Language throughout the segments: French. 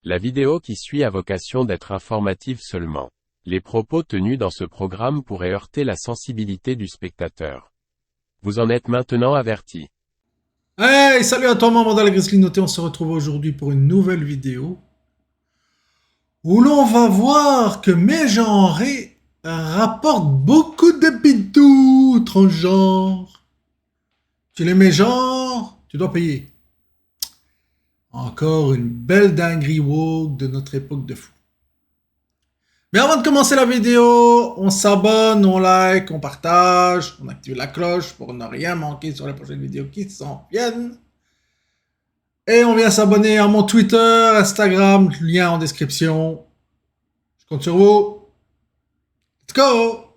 La vidéo qui suit a vocation d'être informative seulement. Les propos tenus dans ce programme pourraient heurter la sensibilité du spectateur. Vous en êtes maintenant averti. Hey, salut à toi, membre de la Grizzly Noté. On se retrouve aujourd'hui pour une nouvelle vidéo où l'on va voir que mégenré rapporte beaucoup de bidous transgenres. Tu les mégenres, tu dois payer. Encore une belle dinguerie woke de notre époque de fou. Mais avant de commencer la vidéo, on s'abonne, on like, on partage, on active la cloche pour ne rien manquer sur les prochaines vidéos qui s'en viennent. Et on vient s'abonner à mon Twitter, Instagram, lien en description. Je compte sur vous. Let's go!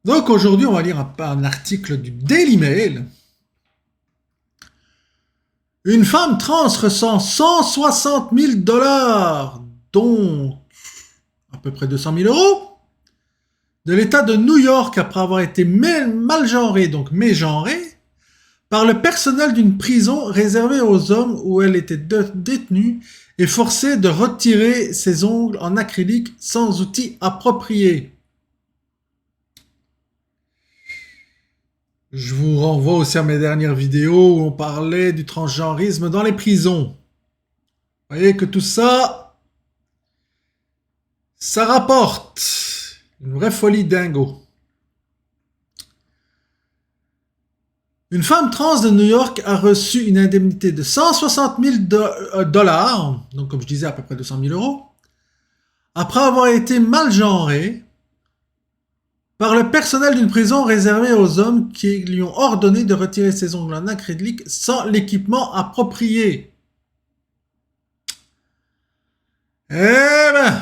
Donc aujourd'hui, on va lire un article du Daily Mail. Une femme trans ressent 160 000 $, donc à peu près 200 000 €, de l'État de New York après avoir été mal genrée, donc mégenrée, par le personnel d'une prison réservée aux hommes où elle était détenue et forcée de retirer ses ongles en acrylique sans outils appropriés. Je vous renvoie aussi à mes dernières vidéos où on parlait du transgenrisme dans les prisons. Vous voyez que tout ça, ça rapporte une vraie folie dingo. Une femme trans de New York a reçu une indemnité de 160 000 $, donc comme je disais à peu près 200 000 €, après avoir été mal genrée par le personnel d'une prison réservée aux hommes qui lui ont ordonné de retirer ses ongles en acrylique sans l'équipement approprié. Eh ben,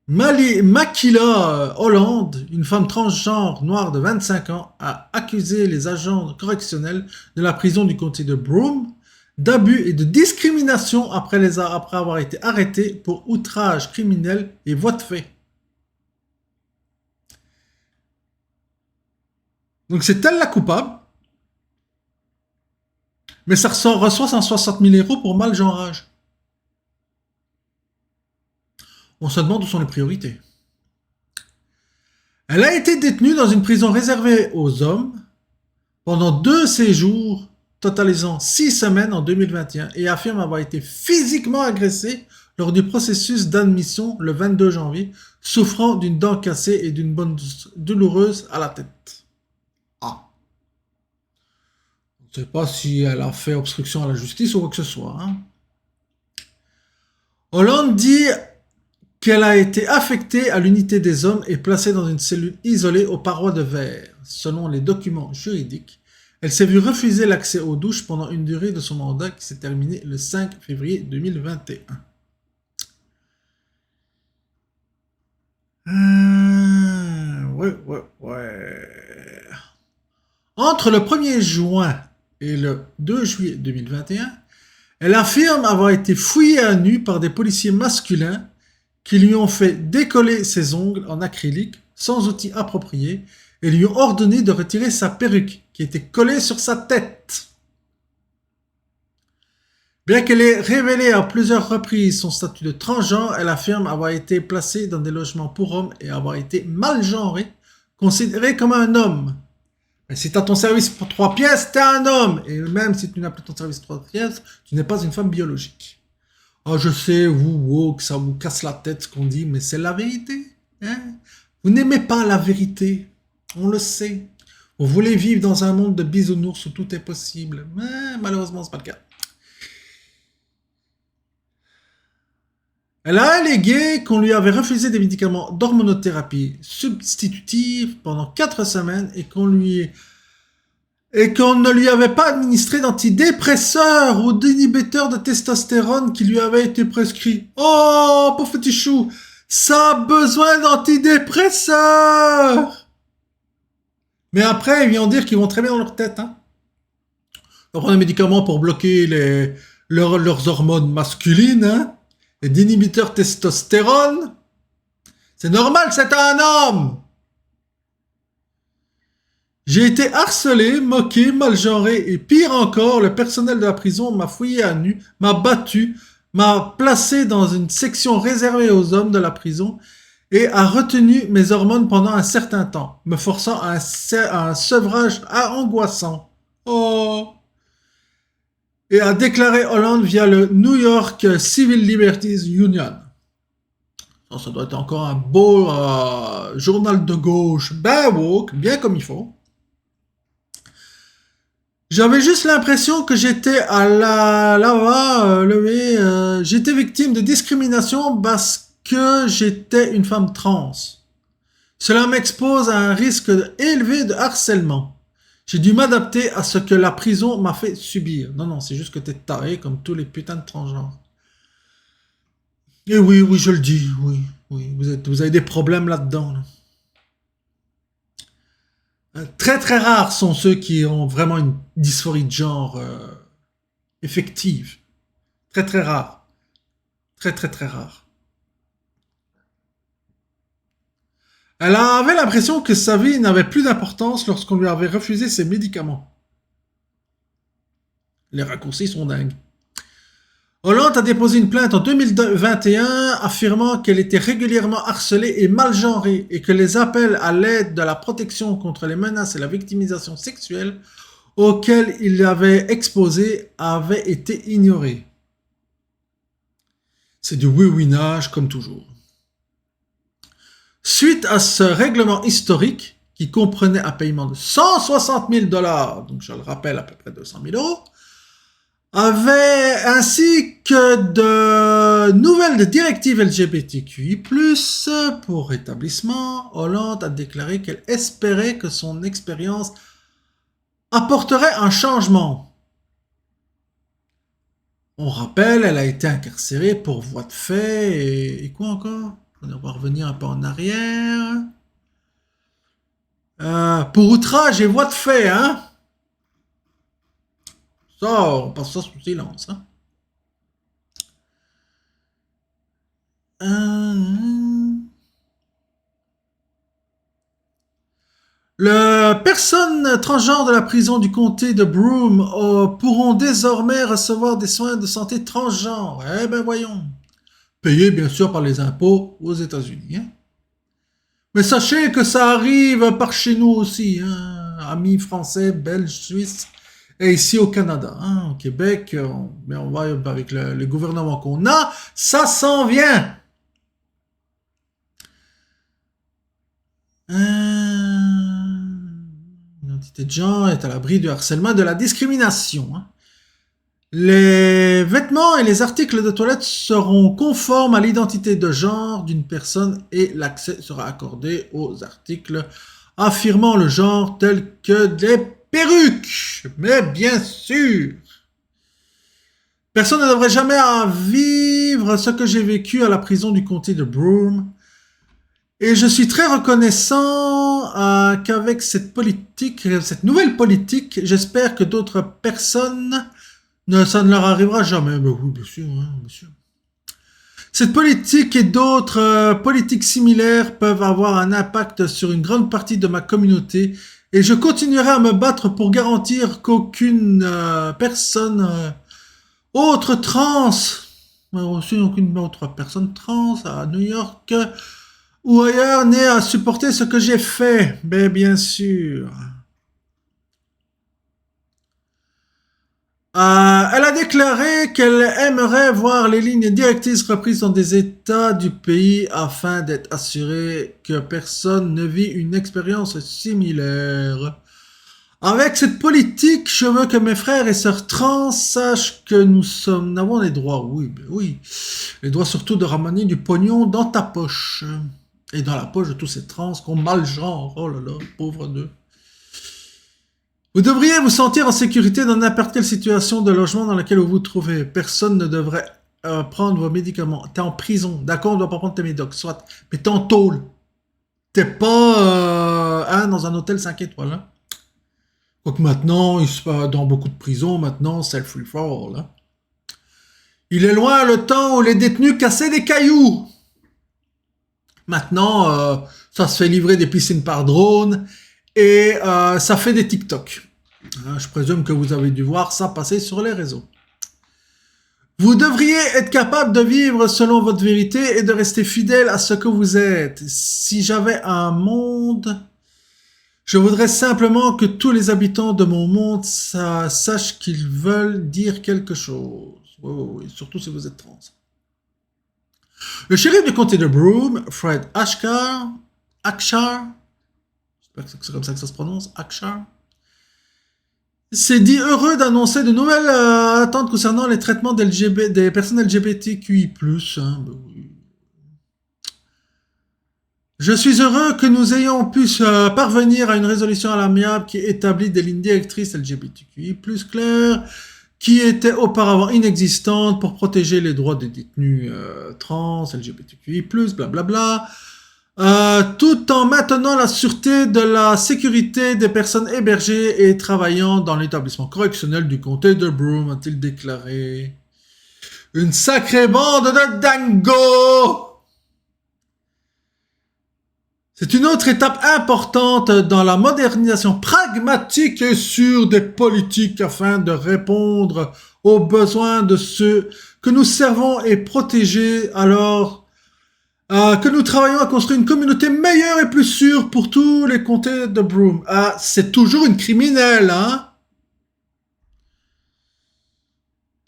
Makila Holland, une femme transgenre noire de 25 ans, a accusé les agents correctionnels de la prison du comté de Broome d'abus et de discrimination après avoir été arrêtée pour outrage criminel et voie de fait. Donc c'est elle la coupable, mais ça reçoit 160 000 € pour malgenrage. On se demande où sont les priorités. Elle a été détenue dans une prison réservée aux hommes pendant 2 séjours, totalisant 6 semaines en 2021, et affirme avoir été physiquement agressée lors du processus d'admission le 22 janvier, souffrant d'une dent cassée et d'une bonne douloureuse à la tête. Je ne sais pas si elle a fait obstruction à la justice ou quoi que ce soit. Hollande dit qu'elle a été affectée à l'unité des hommes et placée dans une cellule isolée aux parois de verre. Selon les documents juridiques, elle s'est vue refuser l'accès aux douches pendant une durée de son mandat qui s'est terminée le 5 février 2021. Ouais. Entre le 1er juin et le 2 juillet 2021, elle affirme avoir été fouillée à nu par des policiers masculins qui lui ont fait décoller ses ongles en acrylique sans outils appropriés et lui ont ordonné de retirer sa perruque qui était collée sur sa tête. Bien qu'elle ait révélé à plusieurs reprises son statut de transgenre, elle affirme avoir été placée dans des logements pour hommes et avoir été mal genrée, considérée comme un homme. Mais si tu as ton service pour 3 pièces, tu es un homme. Et même si tu n'as plus ton service 3 pièces, tu n'es pas une femme biologique. Oh, je sais, que ça vous casse la tête ce qu'on dit, mais c'est la vérité. Vous n'aimez pas la vérité. On le sait. Vous voulez vivre dans un monde de bisounours où tout est possible. Mais malheureusement, ce n'est pas le cas. Elle a allégué qu'on lui avait refusé des médicaments d'hormonothérapie substitutive pendant 4 semaines et qu'on ne lui avait pas administré d'antidépresseurs ou d'inhibiteurs de testostérone qui lui avaient été prescrits. Oh, pauvre petit chou, ça a besoin d'antidépresseurs. Mais après, ils viennent dire qu'ils vont très bien dans leur tête. On prend des médicaments pour bloquer leurs hormones masculines, et d'inhibiteurs testostérone. C'est normal, c'est un homme. J'ai été harcelé, moqué, mal genré et pire encore, le personnel de la prison m'a fouillé à nu, m'a battu, m'a placé dans une section réservée aux hommes de la prison et a retenu mes hormones pendant un certain temps, me forçant à un sevrage angoissant. Oh! Et a déclaré Hollande via le New York Civil Liberties Union. Ça doit être encore un beau journal de gauche, ben woke, bien comme il faut. J'avais juste l'impression que j'étais à là-bas, j'étais victime de discrimination parce que j'étais une femme trans. Cela m'expose à un risque élevé de harcèlement. J'ai dû m'adapter à ce que la prison m'a fait subir. Non, non, c'est juste que t'es taré comme tous les putains de transgenres. Et oui, oui, je le dis, oui, oui, vous avez des problèmes là-dedans. Là. Très très rares sont ceux qui ont vraiment une dysphorie de genre effective. Très très rare. Très très très rare. Elle avait l'impression que sa vie n'avait plus d'importance lorsqu'on lui avait refusé ses médicaments. Les raccourcis sont dingues. Hollande a déposé une plainte en 2021 affirmant qu'elle était régulièrement harcelée et mal genrée et que les appels à l'aide de la protection contre les menaces et la victimisation sexuelle auxquels il l'avait exposé avaient été ignorés. C'est du oui-winage comme toujours. Suite à ce règlement historique, qui comprenait un paiement de 160 000 $, donc je le rappelle à peu près 200 000 €, avait ainsi que de nouvelles directives LGBTQI+, pour établissement, Hollande a déclaré qu'elle espérait que son expérience apporterait un changement. On rappelle, elle a été incarcérée pour voie de fait et quoi encore? On va revenir un peu en arrière. Pour outrage et voie de fait, hein? Ça, on passe ça sous silence, hein? Les personnes transgenres de la prison du comté de Broome pourront désormais recevoir des soins de santé transgenres. Eh ben voyons. Payés bien sûr par les impôts aux États-Unis. Hein. Mais sachez que ça arrive par chez nous aussi, hein, amis français, belges, suisses, et ici au Canada, hein, au Québec, on va avec le gouvernement qu'on a, ça s'en vient. L'identité de genre est à l'abri du harcèlement et de la discrimination. Hein. Les vêtements et les articles de toilette seront conformes à l'identité de genre d'une personne et l'accès sera accordé aux articles affirmant le genre tels que des perruques. Mais bien sûr, personne ne devrait jamais vivre ce que j'ai vécu à la prison du comté de Broome. Et je suis très reconnaissant qu'avec cette nouvelle politique, j'espère que d'autres personnes ça ne leur arrivera jamais. Ben oui, bien sûr, hein, bien sûr. Cette politique et d'autres politiques similaires peuvent avoir un impact sur une grande partie de ma communauté et je continuerai à me battre pour garantir qu'aucune personne autre trans, aussi aucune autre personne trans à New York ou ailleurs n'ait à supporter ce que j'ai fait. Ben bien sûr. Elle a déclaré qu'elle aimerait voir les lignes directrices reprises dans des États du pays afin d'être assurée que personne ne vit une expérience similaire. Avec cette politique, je veux que mes frères et sœurs trans sachent que nous avons les droits. Oui, ben oui. Les droits surtout de ramener du pognon dans ta poche. Et dans la poche de tous ces trans qui ont mal genre. Oh là là, pauvres d'eux. Vous devriez vous sentir en sécurité dans n'importe quelle situation de logement dans laquelle vous vous trouvez. Personne ne devrait prendre vos médicaments. T'es en prison. D'accord, on ne doit pas prendre tes médocs. Soit. Mais t'es en tôle. T'es pas dans un hôtel 5 étoiles. Hein. Quoique maintenant, dans beaucoup de prisons, maintenant, c'est le free for all. Hein. Il est loin le temps où les détenus cassaient des cailloux. Maintenant, ça se fait livrer des piscines par drone et ça fait des TikTok. Je présume que vous avez dû voir ça passer sur les réseaux. Vous devriez être capable de vivre selon votre vérité et de rester fidèle à ce que vous êtes. Si j'avais un monde, je voudrais simplement que tous les habitants de mon monde sachent qu'ils veulent dire quelque chose. Oui, surtout si vous êtes trans. Le shérif du comté de Broome, Fred Akshar, j'espère que c'est comme ça que ça se prononce, Akshar, s'est dit heureux d'annoncer de nouvelles attentes concernant les traitements des personnes LGBTQI+. Oui. Je suis heureux que nous ayons pu parvenir à une résolution à l'amiable qui établit des lignes directrices LGBTQI+, claires, qui étaient auparavant inexistantes pour protéger les droits des détenus trans, LGBTQI+, blablabla, tout en maintenant la sûreté de la sécurité des personnes hébergées et travaillant dans l'établissement correctionnel du comté de Broome, a-t-il déclaré. Une sacrée bande de dingos! C'est une autre étape importante dans la modernisation pragmatique et sûre des politiques afin de répondre aux besoins de ceux que nous servons et protéger alors que nous travaillons à construire une communauté meilleure et plus sûre pour tous les comtés de Broome. C'est toujours une criminelle, hein?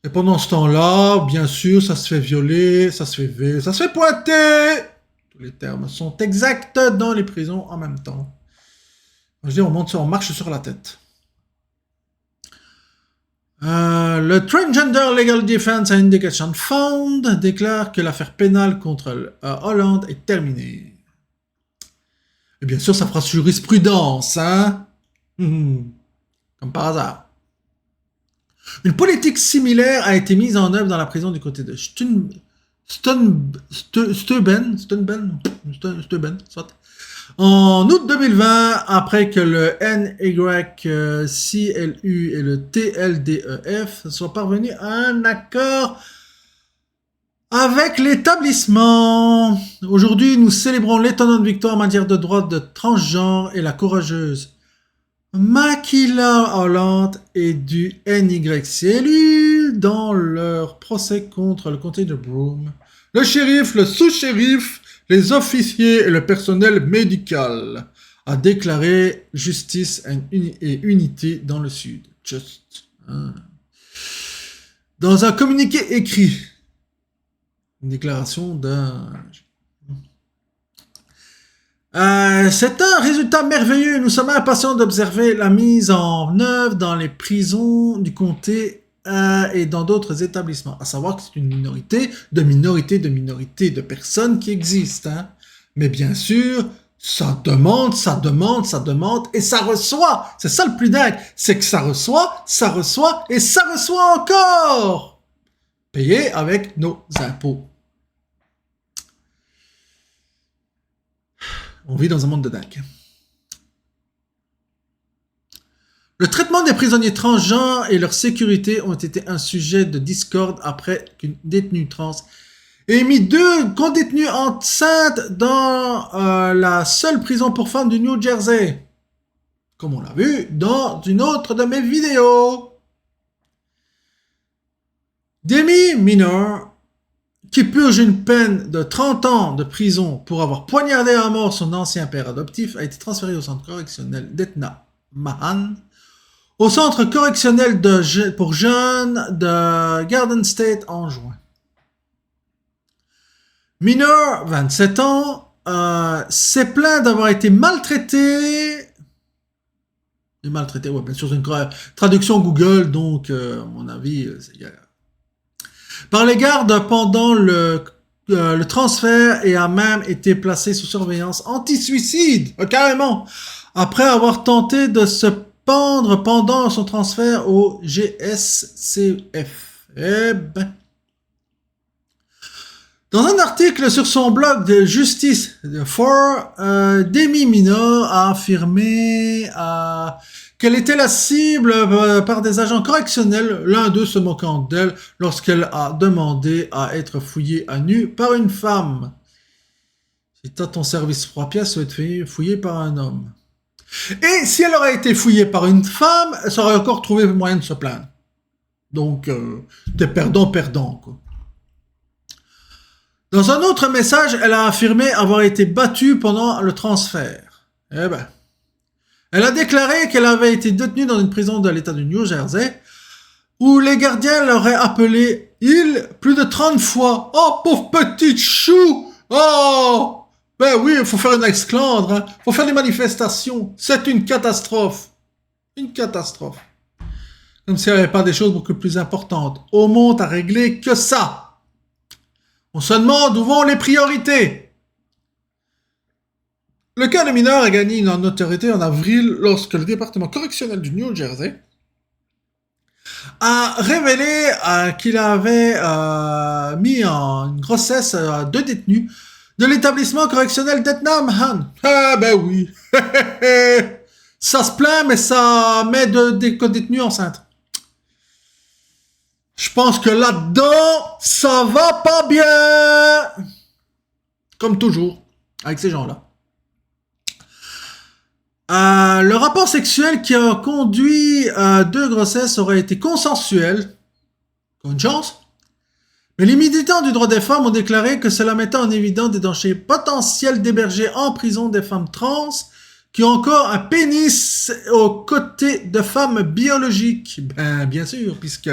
Et pendant ce temps-là, bien sûr, ça se fait violer, ça se fait pointer. Tous les termes sont exacts dans les prisons en même temps. Je dis, on marche sur la tête. Le Transgender Legal Defense Indication Fund déclare que l'affaire pénale contre Hollande est terminée. Et bien sûr, ça fera jurisprudence, hein? Comme par hasard. Une politique similaire a été mise en œuvre dans la prison du côté de Steuben, soit. En août 2020, après que le NYCLU et le TLDEF soient parvenus à un accord avec l'établissement. Aujourd'hui, nous célébrons l'étonnante victoire en matière de droits de transgenre et la courageuse Makila Holland et du NYCLU dans leur procès contre le comté de Broome. Le shérif, le sous-shérif, les officiers et le personnel médical a déclaré justice et unité dans le Sud. Dans un communiqué écrit, une déclaration d'un... c'est un résultat merveilleux. Nous sommes impatients d'observer la mise en œuvre dans les prisons du comté et dans d'autres établissements. À savoir que c'est une minorité de personnes qui existent. Hein. Mais bien sûr, ça demande, et ça reçoit. C'est ça le plus dingue. C'est que ça reçoit, et ça reçoit encore. Payé avec nos impôts. On vit dans un monde de dingue. Le traitement des prisonniers transgenres et leur sécurité ont été un sujet de discorde après qu'une détenue trans ait mis 2 condétenues enceintes dans la seule prison pour femmes du New Jersey. Comme on l'a vu dans une autre de mes vidéos. Demi Minor, qui purge une peine de 30 ans de prison pour avoir poignardé à mort son ancien père adoptif, a été transféré au centre correctionnel d'Etna Mahan, au centre correctionnel pour jeunes de Garden State en juin. Minor, 27 ans, s'est plaint d'avoir été maltraité. Maltraité, ouais, bien sûr, c'est une traduction Google, donc, à mon avis, par les gardes pendant le transfert et a même été placé sous surveillance anti-suicide, carrément, après avoir tenté de se pendre pendant son transfert au GSCF. Dans un article sur son blog de Justice for, Demi Minor a affirmé qu'elle était la cible par des agents correctionnels, l'un d'eux se moquant d'elle lorsqu'elle a demandé à être fouillée à nu par une femme. Si t'as ton service 3 pièces, tu vas être fouillé par un homme. Et si elle aurait été fouillée par une femme, elle aurait encore trouvé moyen de se plaindre. Donc, t'es perdant-perdant, quoi. Dans un autre message, elle a affirmé avoir été battue pendant le transfert. Eh ben. Elle a déclaré qu'elle avait été détenue dans une prison de l'État du New Jersey, où les gardiens l'auraient appelée « il » plus de 30 fois. Oh, pauvre petite chou! Oh! Ben oui, il faut faire une esclandre, hein. Faut faire des manifestations. C'est une catastrophe. Une catastrophe. Comme s'il n'y avait pas des choses beaucoup plus importantes au monde à régler que ça. On se demande où vont les priorités. Le cas de mineur a gagné une notoriété en avril lorsque le département correctionnel du New Jersey a révélé qu'il avait mis en une grossesse deux détenus de l'établissement correctionnel d'Etnam Han. Ah ben oui. Ça se plaint, mais ça met des détenus enceintes. Je pense que là-dedans, ça va pas bien. Comme toujours, avec ces gens-là. Le rapport sexuel qui a conduit à deux grossesses aurait été consensuel. Une chance. Mais les militants du droit des femmes ont déclaré que cela mettait en évidence des dangers potentiels d'héberger en prison des femmes trans qui ont encore un pénis aux côtés de femmes biologiques. Ben, bien sûr, puisque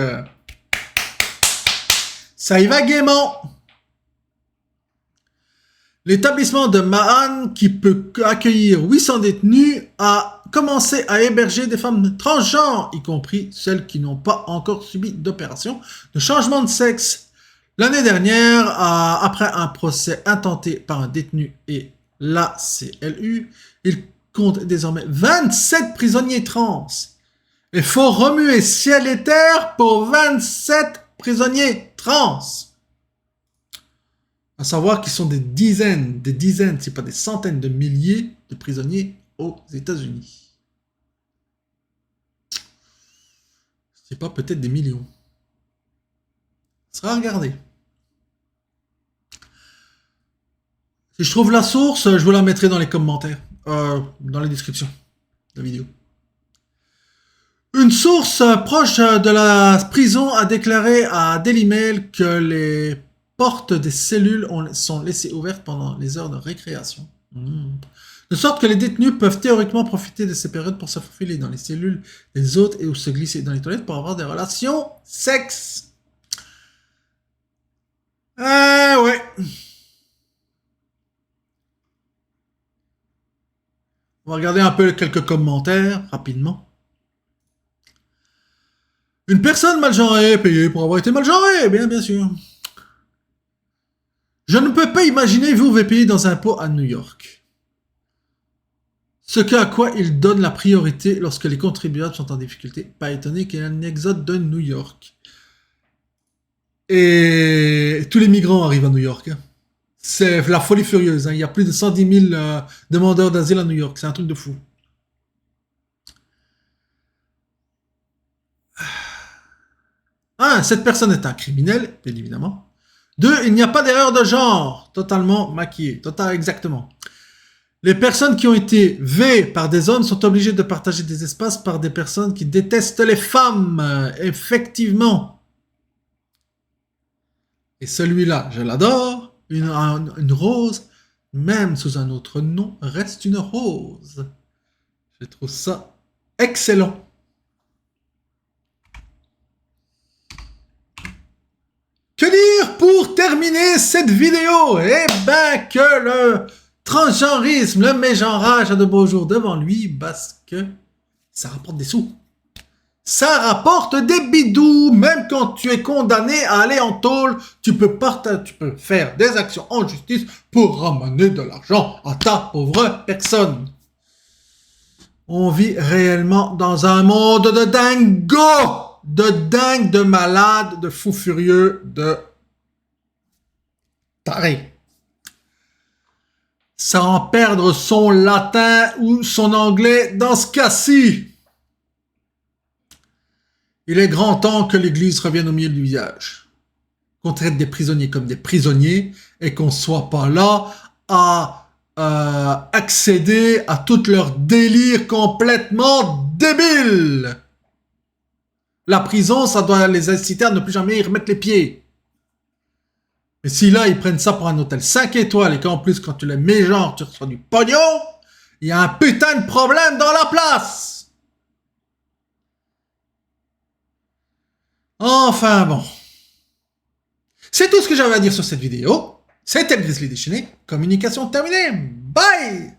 ça y va gaiement. L'établissement de Mahan, qui peut accueillir 800 détenus, a commencé à héberger des femmes transgenres, y compris celles qui n'ont pas encore subi d'opération de changement de sexe. L'année dernière, après un procès intenté par un détenu et l'ACLU, il compte désormais 27 prisonniers trans. Il faut remuer ciel et terre pour 27 prisonniers trans. À savoir qu'ils sont des dizaines, c'est pas des centaines de milliers de prisonniers aux États-Unis. C'est pas peut-être des millions. Ça sera regardé. Si je trouve la source, je vous la mettrai dans les commentaires, dans la description de la vidéo. Une source proche de la prison a déclaré à Daily Mail que les portes des cellules sont laissées ouvertes pendant les heures de récréation. De sorte que les détenus peuvent théoriquement profiter de ces périodes pour se faufiler dans les cellules des autres et ou se glisser dans les toilettes pour avoir des relations sexes. Ouais. On va regarder un peu quelques commentaires rapidement. Une personne mal genrée est payée pour avoir été mal genrée, bien sûr. Je ne peux pas imaginer vivre et payer dans un pot à New York. Ce à quoi il donne la priorité lorsque les contribuables sont en difficulté. Pas étonné qu'il y ait un exode de New York. Et tous les migrants arrivent à New York. C'est la folie furieuse. Il y a plus de 110 000 demandeurs d'asile à New York. C'est un truc de fou. Cette personne est un criminel, bien évidemment. 2, il n'y a pas d'erreur de genre. Totalement maquillé. Exactement. Les personnes qui ont été V par des hommes sont obligées de partager des espaces par des personnes qui détestent les femmes. Effectivement. Et celui-là, je l'adore. Une rose, même sous un autre nom, reste une rose. Je trouve ça excellent. Que dire pour terminer cette vidéo? Eh ben que le transgenrisme, le mégenrage a de beaux jours devant lui parce que ça rapporte des sous. Ça rapporte des bidous, même quand tu es condamné à aller en tôle, tu peux faire des actions en justice pour ramener de l'argent à ta pauvre personne. On vit réellement dans un monde de dingo, de dingue, de malade, de fou furieux, de taré. Sans perdre son latin ou son anglais dans ce cas-ci. Il est grand temps que l'Église revienne au milieu du village. Qu'on traite des prisonniers comme des prisonniers et qu'on soit pas là à accéder à tout leur délire complètement débile. La prison, ça doit les inciter à ne plus jamais y remettre les pieds. Mais si là, ils prennent ça pour un hôtel 5 étoiles et qu'en plus, quand tu les mets genre, tu reçois du pognon, il y a un putain de problème dans la place. Enfin bon. C'est tout ce que j'avais à dire sur cette vidéo. C'était le Grizzly déchaîné. Communication terminée. Bye!